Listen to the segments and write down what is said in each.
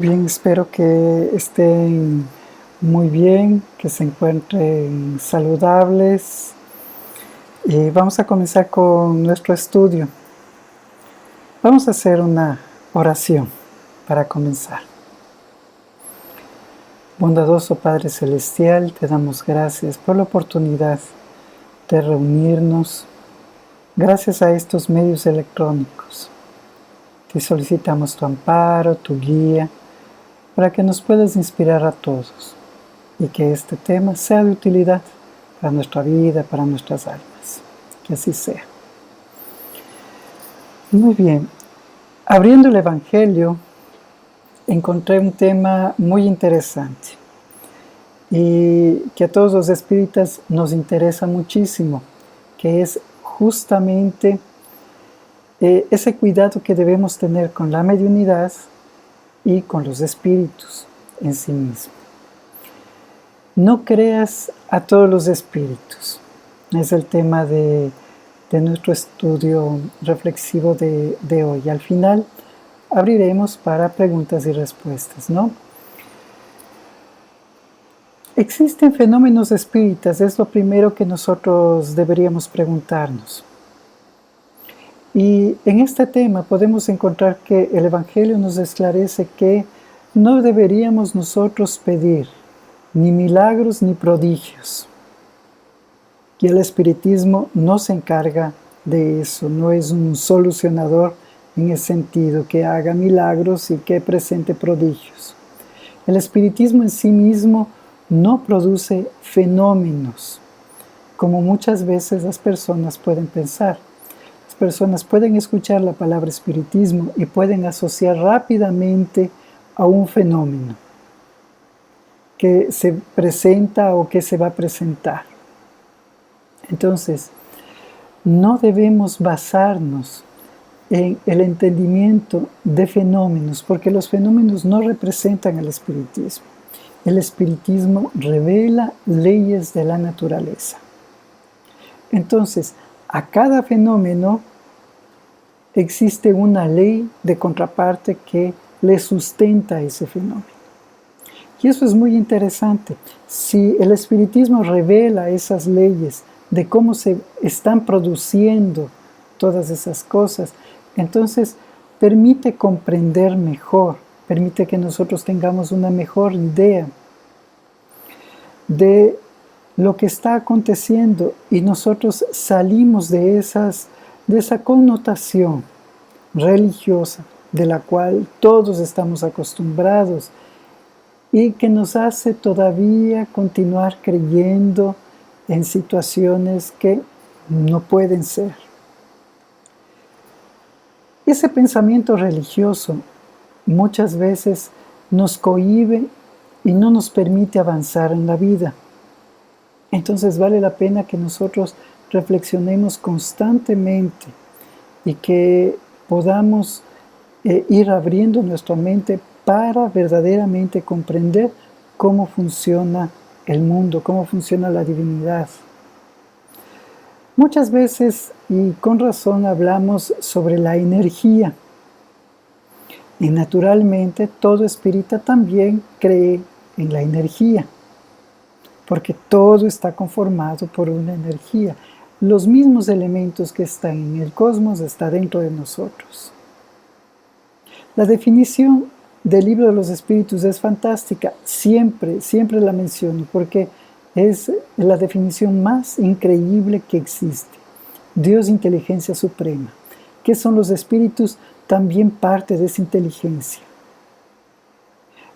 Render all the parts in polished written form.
Bien, espero que estén muy bien, que se encuentren saludables. Y vamos a comenzar con nuestro estudio. Vamos a hacer una oración para comenzar. Bondadoso Padre Celestial, te damos gracias por la oportunidad de reunirnos. Gracias a estos medios electrónicos. Te solicitamos tu amparo, tu guía, para que nos puedas inspirar a todos y que este tema sea de utilidad para nuestra vida, para nuestras almas. Que así sea. Muy bien. Abriendo el Evangelio, encontré un tema muy interesante y que a todos los espíritas nos interesa muchísimo, que es justamente ese cuidado que debemos tener con la mediunidad y con los espíritus en sí mismos. No creas a todos los espíritus. Es el tema de nuestro estudio reflexivo de hoy. Al final abriremos para preguntas y respuestas, ¿no? ¿Existen fenómenos espíritas? Es lo primero que nosotros deberíamos preguntarnos. Y en este tema podemos encontrar que el Evangelio nos esclarece que no deberíamos nosotros pedir ni milagros ni prodigios. Y el espiritismo no se encarga de eso, no es un solucionador en el sentido que haga milagros y que presente prodigios. El espiritismo en sí mismo no produce fenómenos, como muchas veces las personas pueden pensar. Las personas pueden escuchar la palabra espiritismo y pueden asociar rápidamente a un fenómeno que se presenta o que se va a presentar. Entonces, no debemos basarnos en el entendimiento de fenómenos, porque los fenómenos no representan el espiritismo. El espiritismo revela leyes de la naturaleza. Entonces, a cada fenómeno existe una ley de contraparte que le sustenta ese fenómeno. Y eso es muy interesante. Si el espiritismo revela esas leyes de cómo se están produciendo todas esas cosas, entonces permite comprender mejor, permite que nosotros tengamos una mejor idea de lo que está aconteciendo y nosotros salimos de esa connotación religiosa de la cual todos estamos acostumbrados y que nos hace todavía continuar creyendo en situaciones que no pueden ser. Ese pensamiento religioso muchas veces nos cohíbe y no nos permite avanzar en la vida. Entonces vale la pena que nosotros reflexionemos constantemente y que podamos ir abriendo nuestra mente para verdaderamente comprender cómo funciona el mundo, cómo funciona la divinidad. Muchas veces, y con razón, hablamos sobre la energía. Y naturalmente todo espírita también cree en la energía, porque todo está conformado por una energía. Los mismos elementos que están en el cosmos están dentro de nosotros. La definición del Libro de los Espíritus es fantástica, siempre la menciono, porque es la definición más increíble que existe. Dios, inteligencia suprema. ¿Qué son los espíritus? También parte de esa inteligencia.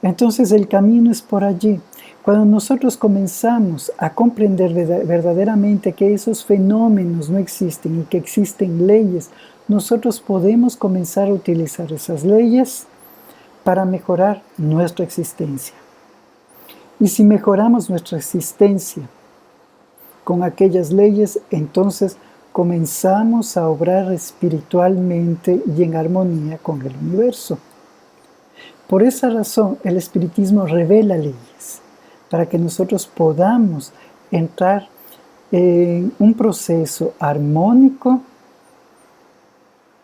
Entonces el camino es por allí. Cuando nosotros comenzamos a comprender verdaderamente que esos fenómenos no existen y que existen leyes, nosotros podemos comenzar a utilizar esas leyes para mejorar nuestra existencia. Y si mejoramos nuestra existencia con aquellas leyes, entonces comenzamos a obrar espiritualmente y en armonía con el universo. Por esa razón, el espiritismo revela leyes, para que nosotros podamos entrar en un proceso armónico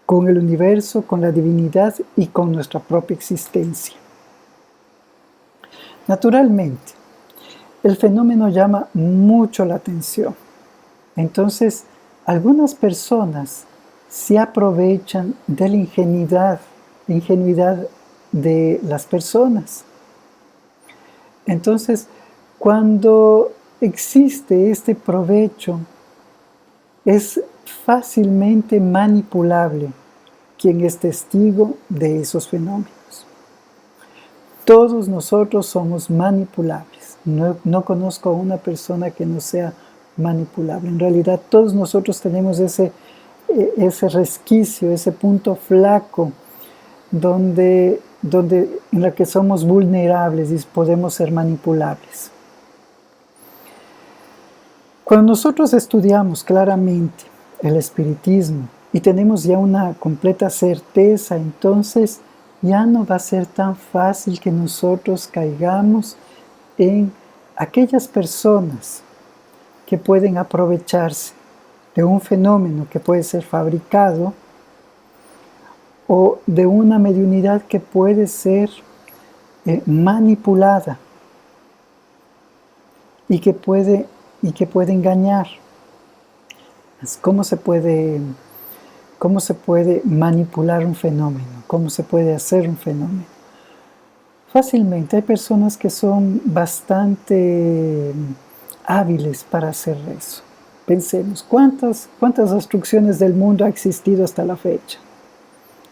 con el universo, con la divinidad y con nuestra propia existencia. Naturalmente, el fenómeno llama mucho la atención. Entonces, algunas personas se aprovechan de la ingenuidad de las personas. Entonces, cuando existe este provecho, es fácilmente manipulable quien es testigo de esos fenómenos. Todos nosotros somos manipulables. No conozco a una persona que no sea manipulable. En realidad, todos nosotros tenemos ese resquicio, ese punto flaco en la que somos vulnerables y podemos ser manipulables. Cuando nosotros estudiamos claramente el espiritismo y tenemos ya una completa certeza, entonces ya no va a ser tan fácil que nosotros caigamos en aquellas personas que pueden aprovecharse de un fenómeno que puede ser fabricado o de una mediunidad que puede ser manipulada y que puede engañar. ¿Cómo se puede manipular un fenómeno? ¿Cómo se puede hacer un fenómeno? Fácilmente, hay personas que son bastante hábiles para hacer eso. Pensemos, ¿cuántas destrucciones del mundo ha existido hasta la fecha?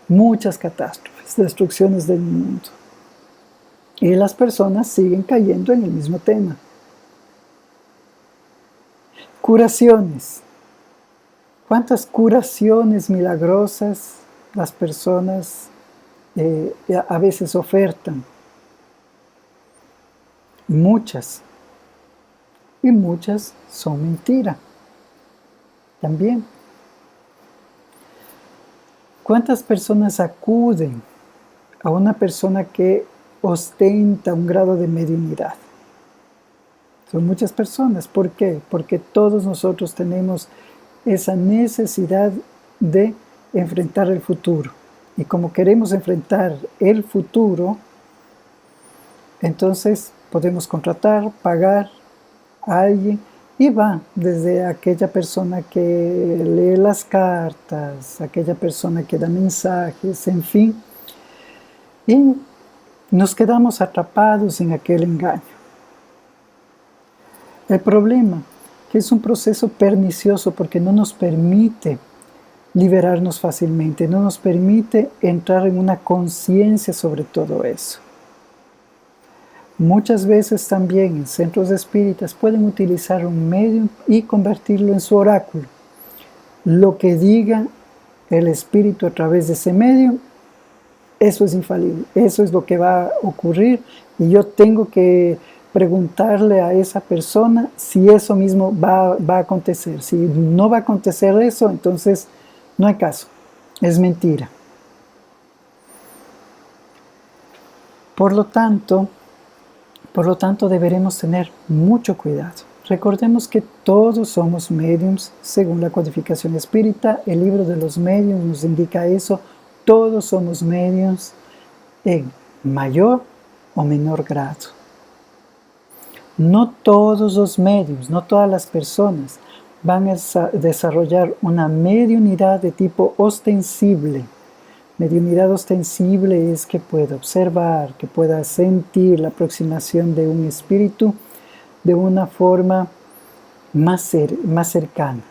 Muchas catástrofes, destrucciones del mundo. Y las personas siguen cayendo en el mismo tema. Curaciones. ¿Cuántas curaciones milagrosas las personas a veces ofertan? Muchas. Y muchas son mentira. También. ¿Cuántas personas acuden a una persona que ostenta un grado de mediunidad? Son muchas personas. ¿Por qué? Porque todos nosotros tenemos esa necesidad de enfrentar el futuro. Y como queremos enfrentar el futuro, entonces podemos contratar, pagar a alguien, y va desde aquella persona que lee las cartas, aquella persona que da mensajes, en fin, y nos quedamos atrapados en aquel engaño. El problema que es un proceso pernicioso porque no nos permite liberarnos fácilmente, no nos permite entrar en una conciencia sobre todo eso. Muchas veces también en centros espíritas pueden utilizar un medium y convertirlo en su oráculo. Lo que diga el espíritu a través de ese medium, eso es infalible, eso es lo que va a ocurrir y yo tengo que preguntarle a esa persona si eso mismo va a acontecer. Si no va a acontecer eso, entonces no hay caso, es mentira. Por lo tanto, deberemos tener mucho cuidado. Recordemos que todos somos médiums, según la codificación espírita, el libro de los médiums nos indica eso, todos somos médiums en mayor o menor grado. No todos los médiums, no todas las personas van a desarrollar una mediunidad de tipo ostensible. Mediunidad ostensible es que pueda observar, que pueda sentir la aproximación de un espíritu de una forma más cercana.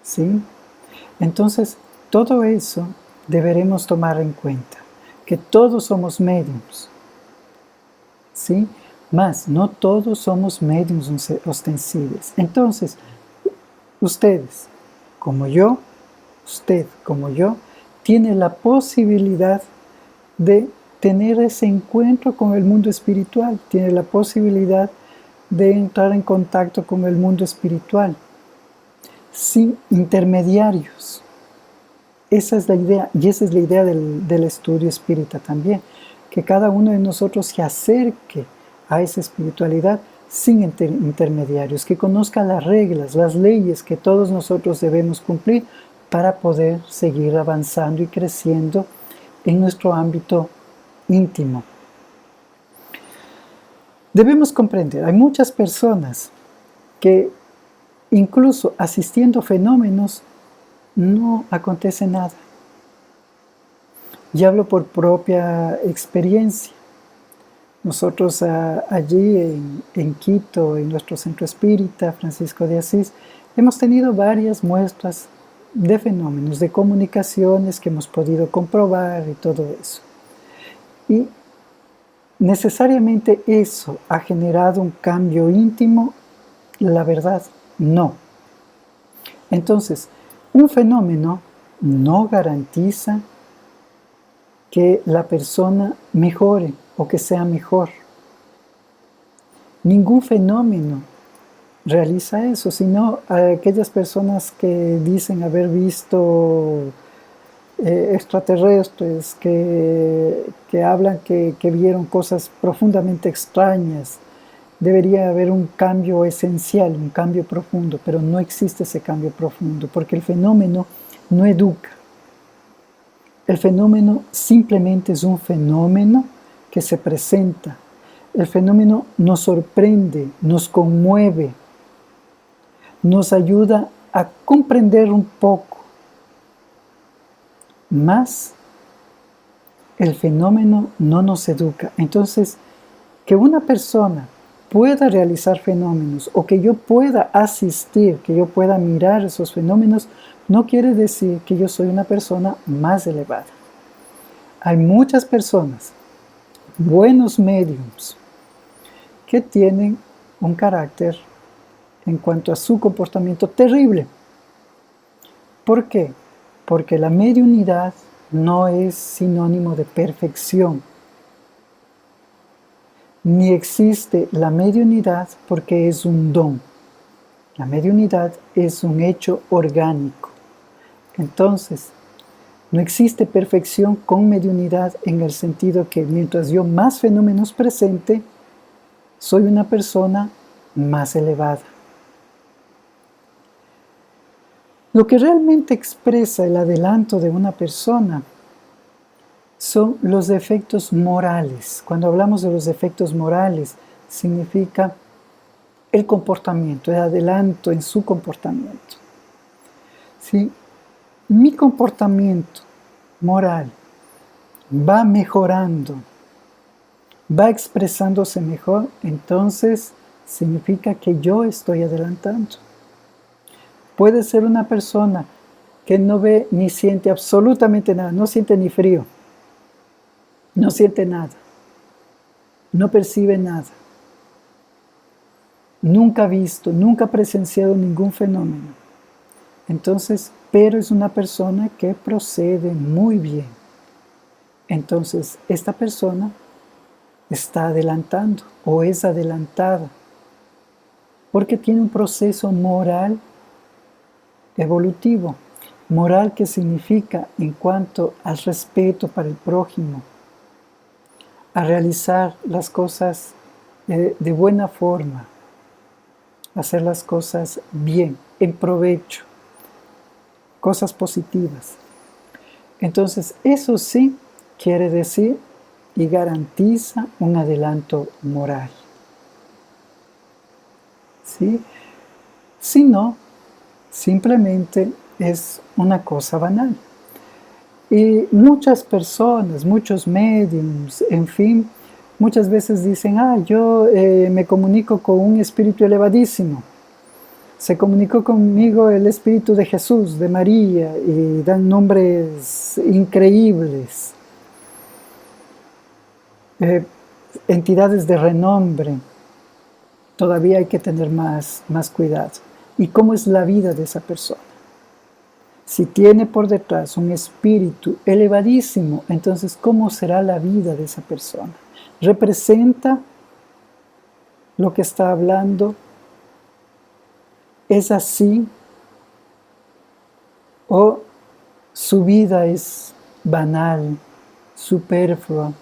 ¿Sí? Entonces, todo eso deberemos tomar en cuenta, que todos somos médiums. ¿Sí? Más, no todos somos médiums ostensibles. Entonces, usted como yo, tiene la posibilidad de tener ese encuentro con el mundo espiritual, tiene la posibilidad de entrar en contacto con el mundo espiritual, sin intermediarios. Esa es la idea, y esa es la idea del estudio espírita también, que cada uno de nosotros se acerque a esa espiritualidad sin intermediarios, que conozca las reglas, las leyes que todos nosotros debemos cumplir para poder seguir avanzando y creciendo en nuestro ámbito íntimo. Debemos comprender, hay muchas personas que incluso asistiendo a fenómenos no acontece nada. Y hablo por propia experiencia. Nosotros allí en Quito, en nuestro centro espírita, Francisco de Asís, hemos tenido varias muestras de fenómenos, de comunicaciones que hemos podido comprobar y todo eso. Y necesariamente eso ha generado un cambio íntimo, la verdad, no. Entonces, un fenómeno no garantiza que la persona mejore o que sea mejor. Ningún fenómeno realiza eso, sino aquellas personas que dicen haber visto extraterrestres, que hablan que vieron cosas profundamente extrañas. Debería haber un cambio esencial, un cambio profundo, pero no existe ese cambio profundo, porque el fenómeno no educa. El fenómeno simplemente es un fenómeno que se presenta. El fenómeno nos sorprende, nos conmueve, nos ayuda a comprender un poco. Más el fenómeno no nos educa. Entonces, que una persona pueda realizar fenómenos o que yo pueda asistir, que yo pueda mirar esos fenómenos, no quiere decir que yo soy una persona más elevada. Hay muchas personas, buenos médiums, que tienen un carácter en cuanto a su comportamiento terrible. ¿Por qué? Porque la mediunidad no es sinónimo de perfección. Ni existe la mediunidad porque es un don. La mediunidad es un hecho orgánico. Entonces, no existe perfección con mediunidad en el sentido que mientras yo más fenómenos presente, soy una persona más elevada. Lo que realmente expresa el adelanto de una persona son los defectos morales. Cuando hablamos de los defectos morales, significa el comportamiento, el adelanto en su comportamiento. Si mi comportamiento moral va mejorando, va expresándose mejor, entonces significa que yo estoy adelantando. Puede ser una persona que no ve ni siente absolutamente nada, no siente ni frío, no siente nada, no percibe nada, nunca ha visto, nunca ha presenciado ningún fenómeno. Entonces, pero es una persona que procede muy bien. Entonces, esta persona está adelantando o es adelantada porque tiene un proceso moral evolutivo. Moral que significa en cuanto al respeto para el prójimo, a realizar las cosas de buena forma, hacer las cosas bien, en provecho, cosas positivas. Entonces, eso sí quiere decir y garantiza un adelanto moral. ¿Sí? Si no, simplemente es una cosa banal. Y muchas personas, muchos mediums, en fin, muchas veces dicen, yo me comunico con un espíritu elevadísimo. Se comunicó conmigo el espíritu de Jesús, de María, y dan nombres increíbles. Entidades de renombre. Todavía hay que tener más cuidado. ¿Y cómo es la vida de esa persona? Si tiene por detrás un espíritu elevadísimo, entonces ¿cómo será la vida de esa persona? ¿Representa lo que está hablando? ¿Es así? ¿O su vida es banal, superflua,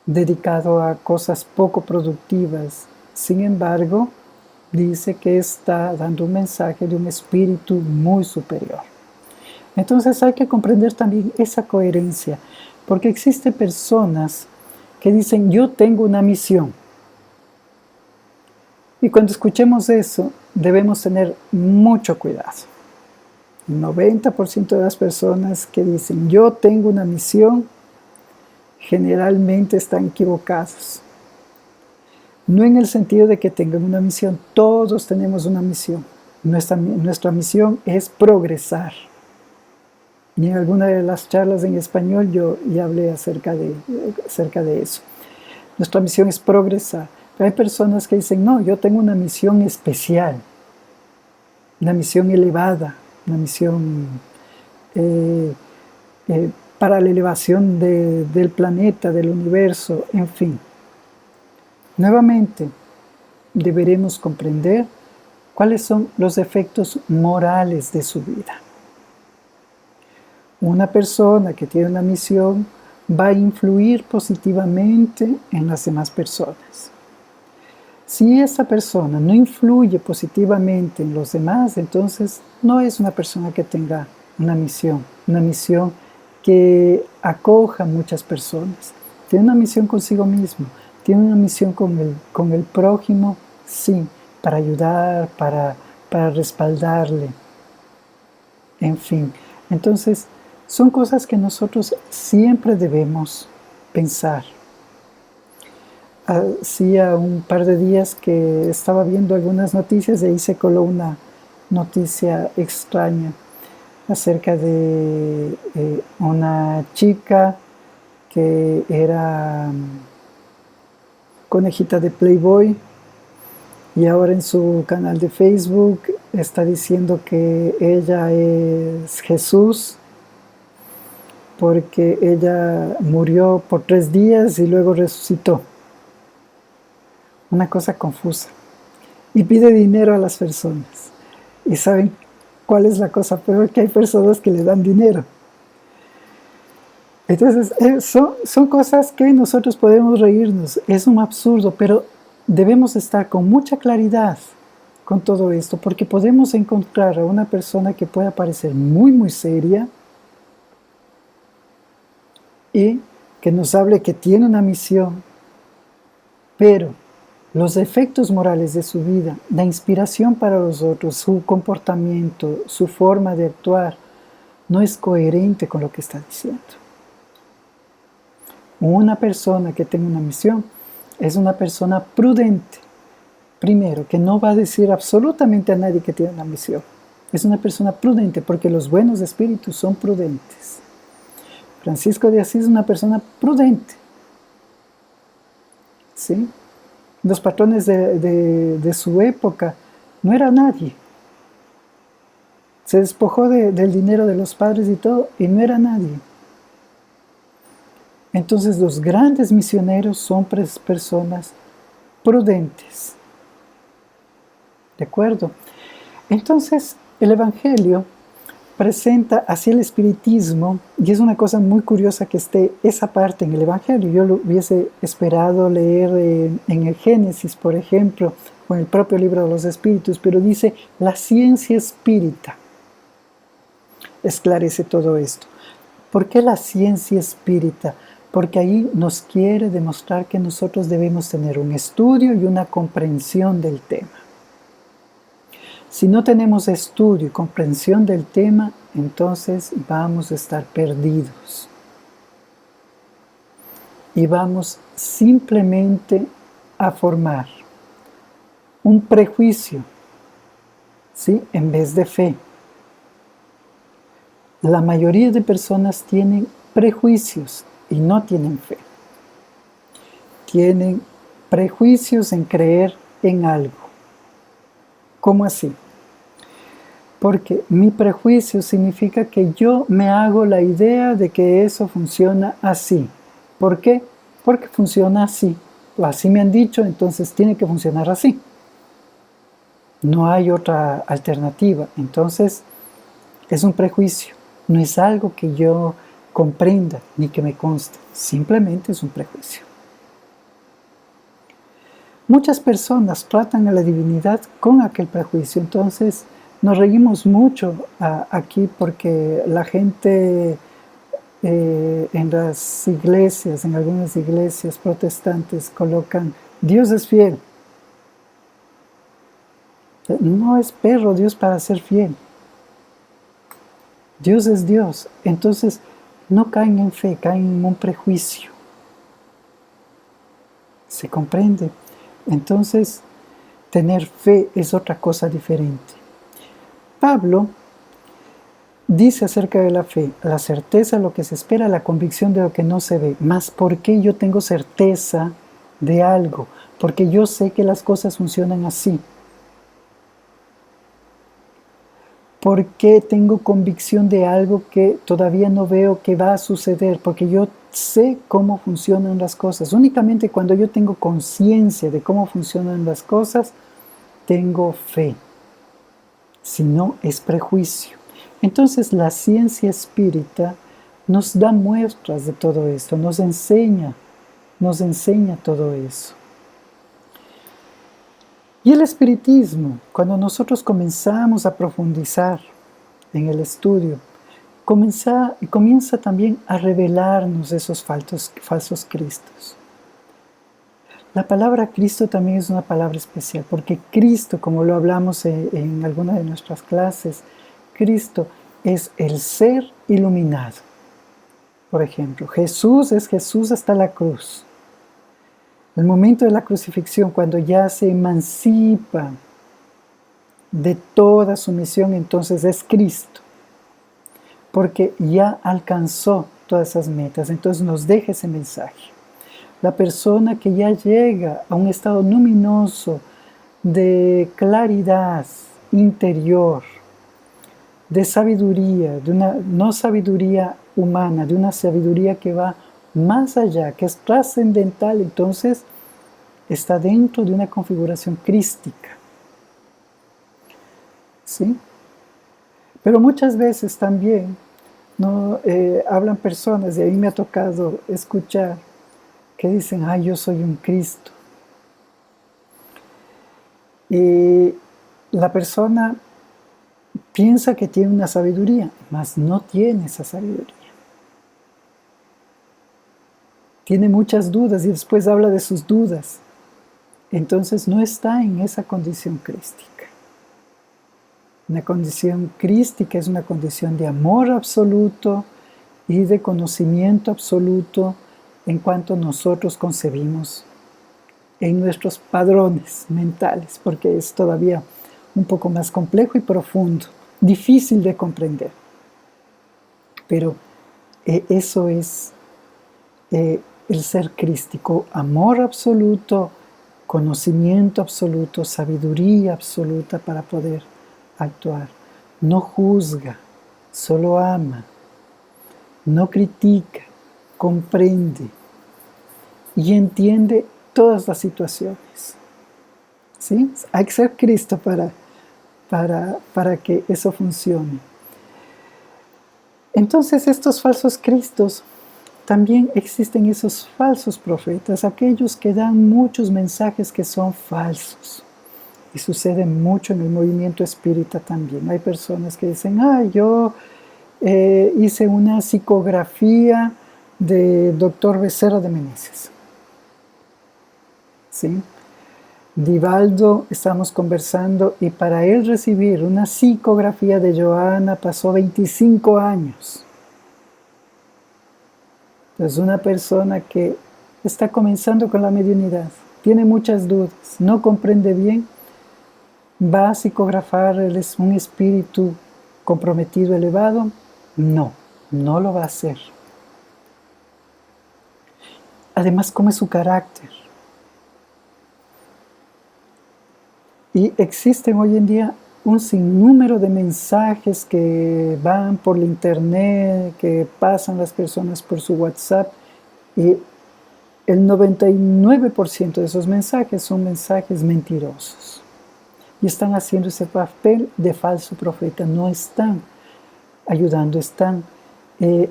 dedicado a cosas poco productivas? Sin embargo, dice que está dando un mensaje de un espíritu muy superior. Entonces hay que comprender también esa coherencia, Porque existen personas que dicen, yo tengo una misión. Y cuando escuchemos eso, debemos tener mucho cuidado. El 90% de las personas que dicen, yo tengo una misión, generalmente están equivocados. No en el sentido de que tengan una misión, todos tenemos una misión. Nuestra misión es progresar. Y en alguna de las charlas en español yo ya hablé acerca de eso. Nuestra misión es progresar. Pero hay personas que dicen, no, yo tengo una misión especial, una misión elevada, una misión para la elevación del planeta, del universo, en fin. Nuevamente, deberemos comprender cuáles son los efectos morales de su vida. Una persona que tiene una misión va a influir positivamente en las demás personas. Si esa persona no influye positivamente en los demás, entonces no es una persona que tenga una misión que acoja a muchas personas. Tiene una misión consigo mismo, tiene una misión con el prójimo, sí, para ayudar, para respaldarle, en fin. Entonces, son cosas que nosotros siempre debemos pensar. Hacía un par de días que estaba viendo algunas noticias y ahí se coló una noticia extraña acerca de una chica que era conejita de Playboy y ahora en su canal de Facebook está diciendo que ella es Jesús porque ella murió por 3 días y luego resucitó. Una cosa confusa. Y pide dinero a las personas. ¿Y saben cuál es la cosa peor? Que hay personas que le dan dinero. Entonces, son cosas que nosotros podemos reírnos. Es un absurdo, pero debemos estar con mucha claridad con todo esto, porque podemos encontrar a una persona que pueda parecer muy, muy seria y que nos hable que tiene una misión, pero los efectos morales de su vida, la inspiración para los otros, su comportamiento, su forma de actuar, no es coherente con lo que está diciendo. Una persona que tenga una misión es una persona prudente. Primero, que no va a decir absolutamente a nadie que tiene una misión. Es una persona prudente porque los buenos espíritus son prudentes. Francisco de Asís es una persona prudente. ¿Sí? Los patrones de su época no era nadie. Se despojó del dinero de los padres y todo, y no era nadie. Entonces los grandes misioneros son personas prudentes. ¿De acuerdo? Entonces el Evangelio presenta así el espiritismo, y es una cosa muy curiosa que esté esa parte en el Evangelio. Yo lo hubiese esperado leer en el Génesis, por ejemplo, o en el propio libro de los Espíritus, pero dice la ciencia espírita esclarece todo esto. ¿Por qué la ciencia espírita? Porque ahí nos quiere demostrar que nosotros debemos tener un estudio y una comprensión del tema. Si no tenemos estudio y comprensión del tema, entonces vamos a estar perdidos. Y vamos simplemente a formar un prejuicio, ¿sí? En vez de fe. La mayoría de personas tienen prejuicios y no tienen fe. Tienen prejuicios en creer en algo. ¿Cómo así? Porque mi prejuicio significa que yo me hago la idea de que eso funciona así. ¿Por qué? Porque funciona así. O así me han dicho, entonces tiene que funcionar así. No hay otra alternativa. Entonces, es un prejuicio. No es algo que yo comprenda ni que me conste. Simplemente es un prejuicio. Muchas personas tratan a la divinidad con aquel prejuicio. Entonces, nos reímos mucho aquí porque la gente en las iglesias, en algunas iglesias protestantes, colocan, Dios es fiel. No espero Dios para ser fiel. Dios es Dios. Entonces, no caen en fe, caen en un prejuicio. ¿Se comprende? Entonces, tener fe es otra cosa diferente. Pablo dice acerca de la fe, la certeza de lo que se espera, la convicción de lo que no se ve. Mas, ¿por qué yo tengo certeza de algo? Porque yo sé que las cosas funcionan así. ¿Por qué tengo convicción de algo que todavía no veo que va a suceder? Porque yo sé cómo funcionan las cosas. Únicamente cuando yo tengo conciencia de cómo funcionan las cosas, tengo fe. Si no, es prejuicio. Entonces la ciencia espírita nos da muestras de todo esto, nos enseña todo eso. Y el espiritismo, cuando nosotros comenzamos a profundizar en el estudio, comienza también a revelarnos esos falsos cristos. La palabra Cristo también es una palabra especial, porque Cristo, como lo hablamos en alguna de nuestras clases, Cristo es el ser iluminado. Por ejemplo, Jesús es Jesús hasta la cruz. El momento de la crucifixión, cuando ya se emancipa de toda su misión, entonces es Cristo, porque ya alcanzó todas esas metas, entonces nos deja ese mensaje. La persona que ya llega a un estado luminoso de claridad interior, de sabiduría, de una no sabiduría humana, de una sabiduría que va más allá, que es trascendental, entonces está dentro de una configuración crística. ¿Sí? Pero muchas veces también hablan personas, y a mí me ha tocado escuchar, que dicen, yo soy un Cristo. Y la persona piensa que tiene una sabiduría, mas no tiene esa sabiduría. Tiene muchas dudas y después habla de sus dudas. Entonces no está en esa condición crística. Una condición crística es una condición de amor absoluto y de conocimiento absoluto en cuanto nosotros concebimos en nuestros padrones mentales, porque es todavía un poco más complejo y profundo, difícil de comprender. Pero eso es el ser crístico, amor absoluto, conocimiento absoluto, sabiduría absoluta para poder actuar. No juzga, solo ama, no critica, comprende y entiende todas las situaciones. ¿Sí? Hay que ser Cristo para que eso funcione. Entonces estos falsos cristos, también existen esos falsos profetas, aquellos que dan muchos mensajes que son falsos. Y sucede mucho en el movimiento espírita también. Hay personas que dicen, yo hice una psicografía de Dr. Becerra de Meneses. ¿Sí? Divaldo, estamos conversando, y para él recibir una psicografía de Johanna pasó 25 años. Entonces, una persona que está comenzando con la mediunidad, tiene muchas dudas, no comprende bien, ¿va a psicografar un espíritu comprometido, elevado? No, no lo va a hacer. Además, ¿cómo es su carácter? Y existen hoy en día un sinnúmero de mensajes que van por la internet, que pasan las personas por su WhatsApp, y el 99% de esos mensajes son mensajes mentirosos. Y están haciendo ese papel de falso profeta, no están ayudando, están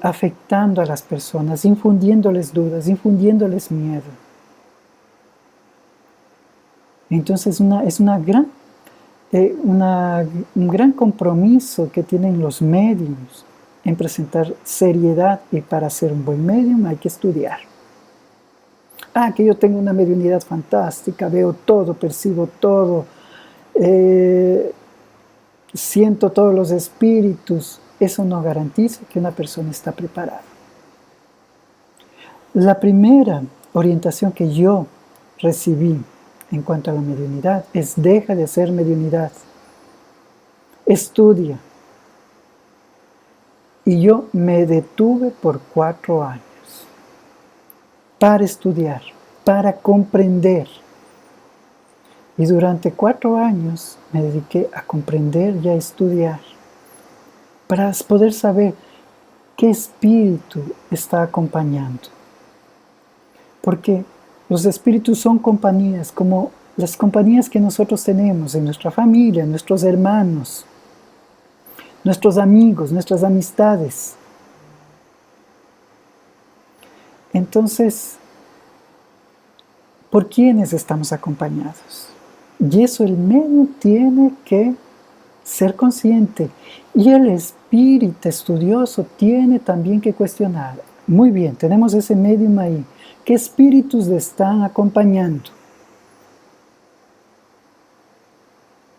afectando a las personas, infundiéndoles dudas, infundiéndoles miedo. Entonces es un gran compromiso que tienen los médiums en presentar seriedad, y para ser un buen medium hay que estudiar. Que yo tengo una mediunidad fantástica, veo todo, percibo todo, siento todos los espíritus. Eso no garantiza que una persona está preparada. La primera orientación que yo recibí en cuanto a la mediunidad es: deja de hacer mediunidad, estudia. Y yo me detuve por 4 años para estudiar, para comprender. Y durante 4 años me dediqué a comprender y a estudiar, para poder saber qué espíritu está acompañando. Porque los espíritus son compañías, como las compañías que nosotros tenemos en nuestra familia, nuestros hermanos, nuestros amigos, nuestras amistades. Entonces, ¿por quiénes estamos acompañados? Y eso el medium tiene que ser consciente. Y el espíritu estudioso tiene también que cuestionar. Muy bien, tenemos ese medium ahí. ¿Qué espíritus le están acompañando?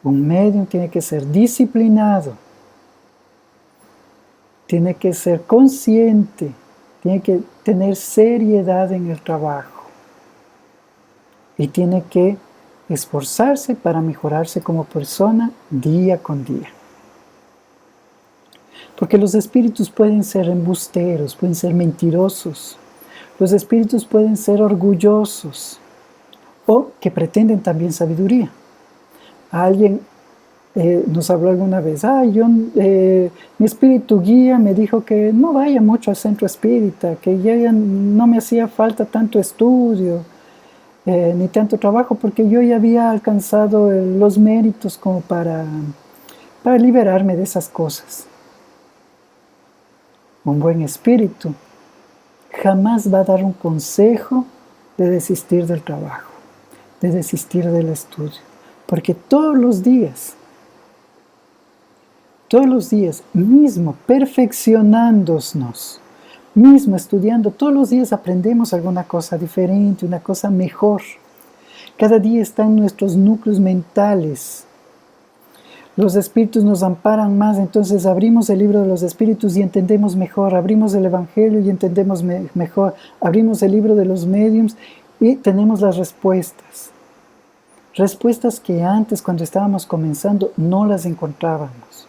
Un medium tiene que ser disciplinado, tiene que ser consciente, tiene que tener seriedad en el trabajo y tiene que esforzarse para mejorarse como persona día con día. Porque los espíritus pueden ser embusteros, pueden ser mentirosos, los espíritus pueden ser orgullosos o que pretenden también sabiduría. Alguien nos habló alguna vez: mi espíritu guía me dijo que no vaya mucho al centro espírita, que ya no me hacía falta tanto estudio, ni tanto trabajo, porque yo ya había alcanzado los méritos como para liberarme de esas cosas. Un buen espíritu jamás va a dar un consejo de desistir del trabajo, de desistir del estudio, porque todos los días, mismo perfeccionándonos, mismo estudiando, todos los días aprendemos alguna cosa diferente, una cosa mejor. Cada día están nuestros núcleos mentales. Los espíritus nos amparan más, entonces abrimos el libro de los espíritus y entendemos mejor, abrimos el Evangelio y entendemos mejor, abrimos el libro de los médiums y tenemos las respuestas. Respuestas que antes, cuando estábamos comenzando, no las encontrábamos.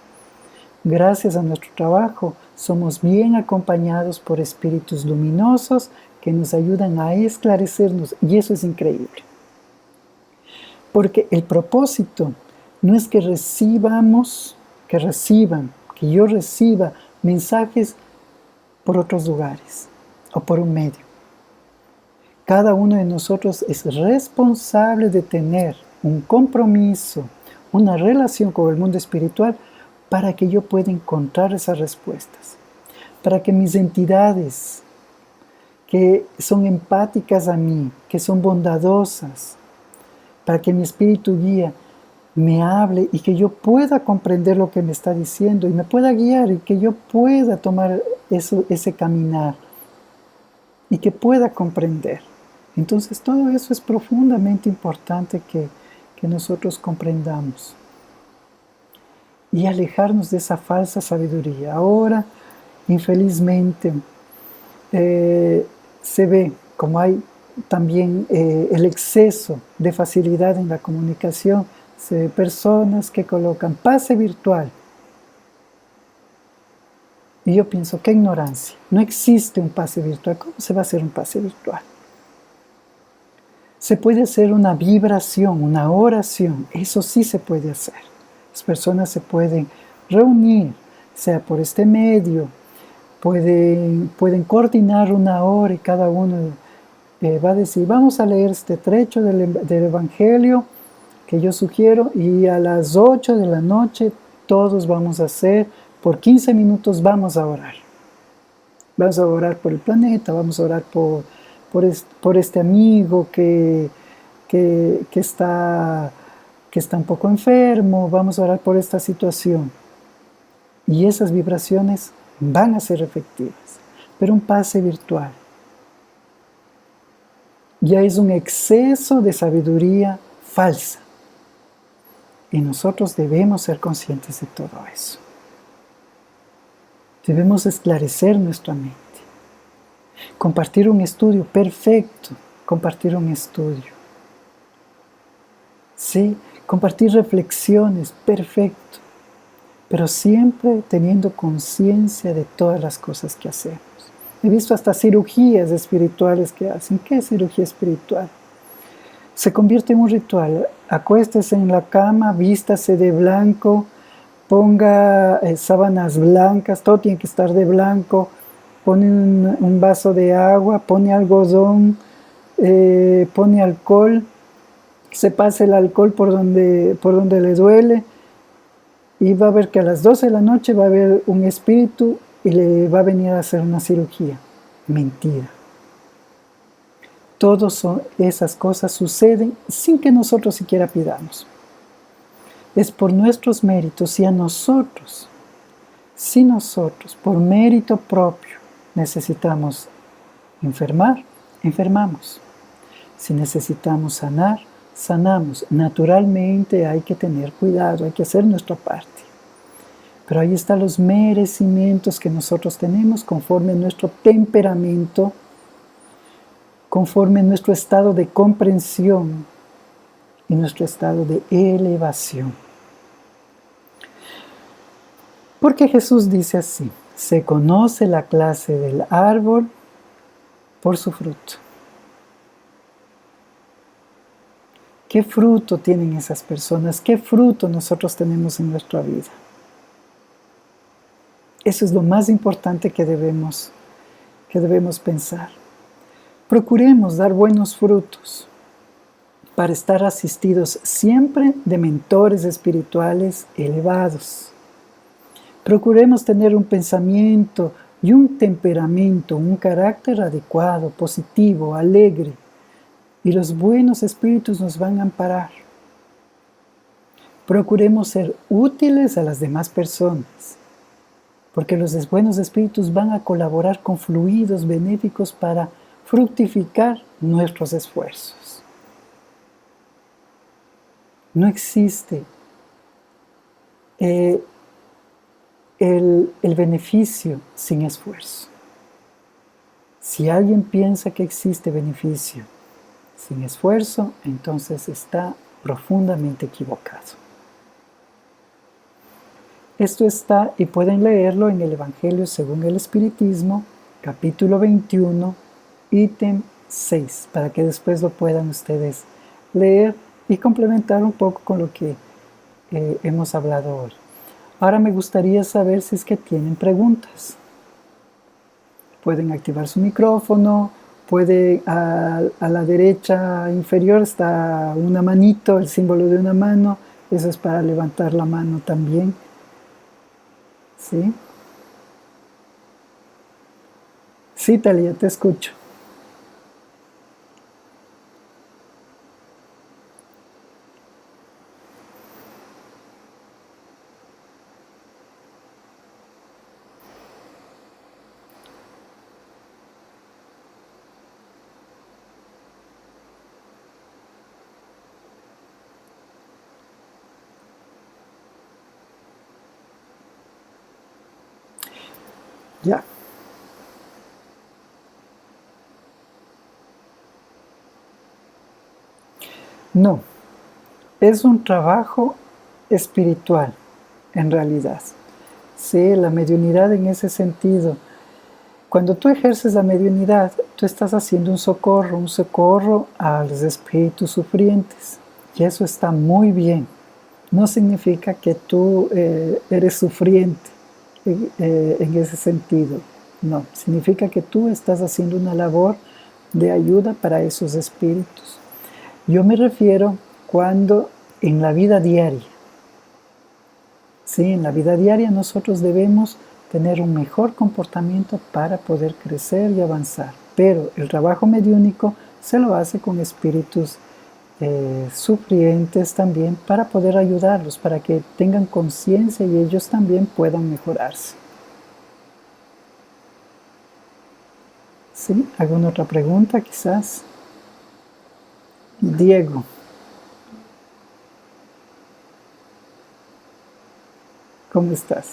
Gracias a nuestro trabajo, somos bien acompañados por espíritus luminosos que nos ayudan a esclarecernos, y eso es increíble. Porque el propósito no es que yo reciba mensajes por otros lugares o por un medio. Cada uno de nosotros es responsable de tener un compromiso, una relación con el mundo espiritual, para que yo pueda encontrar esas respuestas, para que mis entidades, que son empáticas a mí, que son bondadosas, para que mi espíritu guía me hable y que yo pueda comprender lo que me está diciendo y me pueda guiar y que yo pueda tomar ese caminar y que pueda comprender. Entonces todo eso es profundamente importante que nosotros comprendamos y alejarnos de esa falsa sabiduría. Ahora, infelizmente, se ve como hay también el exceso de facilidad en la comunicación. Se ve personas que colocan pase virtual. Y yo pienso, qué ignorancia. No existe un pase virtual. ¿Cómo se va a hacer un pase virtual? Se puede hacer una vibración, una oración. Eso sí se puede hacer. Las personas se pueden reunir, sea por este medio, pueden coordinar una hora y cada uno va a decir: vamos a leer este trecho del Evangelio que yo sugiero, y a las 8 de la noche todos vamos a hacer, por 15 minutos vamos a orar. Vamos a orar por el planeta, vamos a orar por este amigo que está un poco enfermo, vamos a orar por esta situación. Y esas vibraciones van a ser efectivas, pero un pase virtual ya es un exceso de sabiduría falsa. Y nosotros debemos ser conscientes de todo eso. Debemos esclarecer nuestra mente. Compartir un estudio, perfecto, compartir un estudio. Sí, compartir reflexiones, perfecto. Pero siempre teniendo conciencia de todas las cosas que hacemos. He visto hasta cirugías espirituales que hacen. ¿Qué es cirugía espiritual? Se convierte en un ritual. Acuéstese en la cama, vístase de blanco, ponga sábanas blancas, todo tiene que estar de blanco, pone un vaso de agua, pone algodón, pone alcohol, se pase el alcohol por donde le duele, y va a ver que a las 12 de la noche va a haber un espíritu y le va a venir a hacer una cirugía. Mentira. Todas esas cosas suceden sin que nosotros siquiera pidamos. Es por nuestros méritos y a nosotros, si nosotros, por mérito propio, necesitamos enfermar, enfermamos. Si necesitamos sanar, sanamos. Naturalmente hay que tener cuidado, hay que hacer nuestra parte. Pero ahí están los merecimientos que nosotros tenemos conforme a nuestro temperamento, conforme a nuestro estado de comprensión y nuestro estado de elevación. Porque Jesús dice así: se conoce la clase del árbol por su fruto. ¿Qué fruto tienen esas personas? ¿Qué fruto nosotros tenemos en nuestra vida? Eso es lo más importante que debemos pensar. Procuremos dar buenos frutos para estar asistidos siempre de mentores espirituales elevados. Procuremos tener un pensamiento y un temperamento, un carácter adecuado, positivo, alegre, y los buenos espíritus nos van a amparar. Procuremos ser útiles a las demás personas, porque los buenos espíritus van a colaborar con fluidos benéficos para fructificar nuestros esfuerzos. No existe el beneficio sin esfuerzo. Si alguien piensa que existe beneficio sin esfuerzo, entonces está profundamente equivocado. Esto está, y pueden leerlo en el Evangelio según el Espiritismo, capítulo 21, ítem 6, para que después lo puedan ustedes leer y complementar un poco con lo que hemos hablado hoy. Ahora me gustaría saber si es que tienen preguntas. Pueden activar su micrófono, a la derecha inferior está una manito, el símbolo de una mano, eso es para levantar la mano también. ¿Sí? Sí, Talia, te escucho. Ya. No, es un trabajo espiritual, en realidad. Sí, la mediunidad en ese sentido. Cuando tú ejerces la mediunidad, tú estás haciendo un socorro a los espíritus sufrientes. Y eso está muy bien. No significa que tú eres sufriente en ese sentido. No, significa que tú estás haciendo una labor de ayuda para esos espíritus. Yo me refiero cuando en la vida diaria, sí, en la vida diaria nosotros debemos tener un mejor comportamiento para poder crecer y avanzar. Pero el trabajo mediúnico se lo hace con espíritus sufrientes también, para poder ayudarlos, para que tengan conciencia y ellos también puedan mejorarse. ¿Sí? ¿Alguna otra pregunta quizás? Diego. ¿Cómo estás?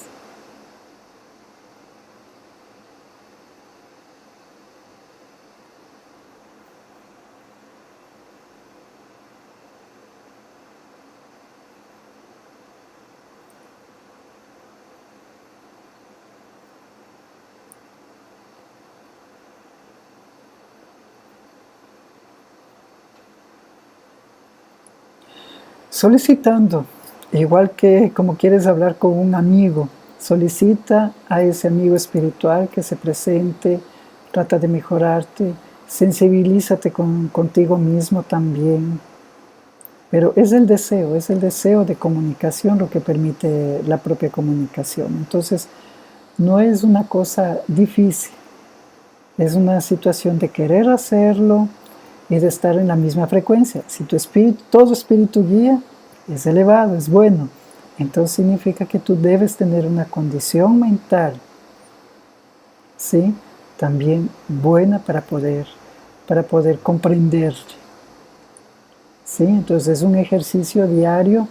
Solicitando, igual que como quieres hablar con un amigo, solicita a ese amigo espiritual que se presente, trata de mejorarte, sensibilízate contigo mismo también. Pero es el deseo de comunicación lo que permite la propia comunicación. Entonces, no es una cosa difícil, es una situación de querer hacerlo y de estar en la misma frecuencia. Si tu espíritu, todo espíritu guía es elevado, es bueno, entonces significa que tú debes tener una condición mental, ¿sí? También buena para poder comprender, ¿sí? Entonces es un ejercicio diario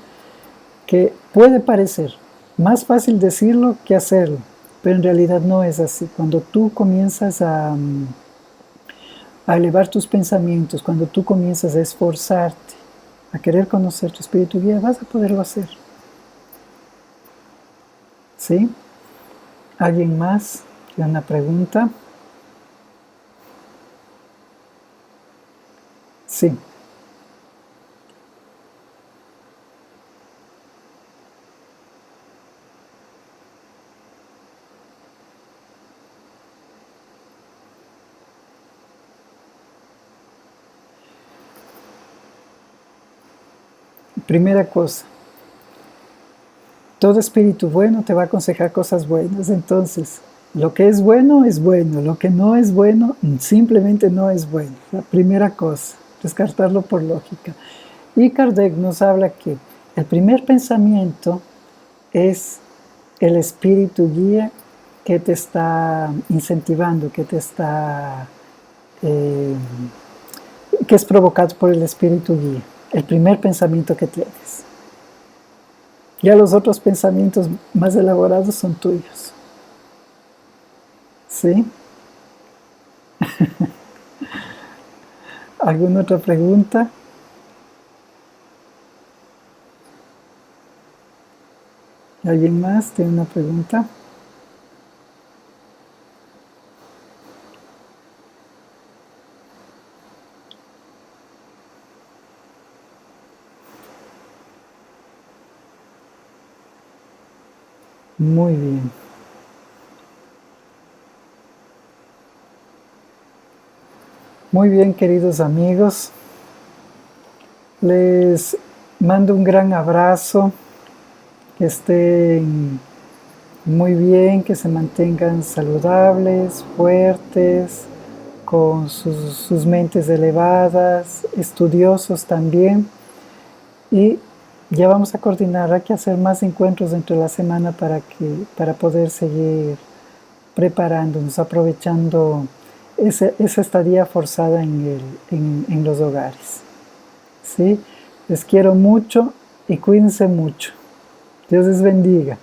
que puede parecer más fácil decirlo que hacerlo, pero en realidad no es así. Cuando tú comienzas a elevar tus pensamientos, cuando tú comienzas a esforzarte, a querer conocer tu espíritu guía, vas a poderlo hacer. ¿Sí? ¿Alguien más? ¿Tiene una pregunta? Sí. Primera cosa, todo espíritu bueno te va a aconsejar cosas buenas, entonces lo que es bueno, lo que no es bueno, simplemente no es bueno. La primera cosa, descartarlo por lógica. Y Kardec nos habla que el primer pensamiento es el espíritu guía que te está incentivando, eh, que es provocado por el espíritu guía. El primer pensamiento que tienes. Ya los otros pensamientos más elaborados son tuyos. ¿Sí? ¿Alguna otra pregunta? ¿Alguien más tiene una pregunta? Muy bien. Muy bien, queridos amigos. Les mando un gran abrazo. Que estén muy bien, que se mantengan saludables, fuertes, con sus mentes elevadas, estudiosos también. Y ya vamos a coordinar, hay que hacer más encuentros dentro de la semana para poder seguir preparándonos, aprovechando esa estadía forzada en los hogares. ¿Sí? Les quiero mucho y cuídense mucho. Dios les bendiga.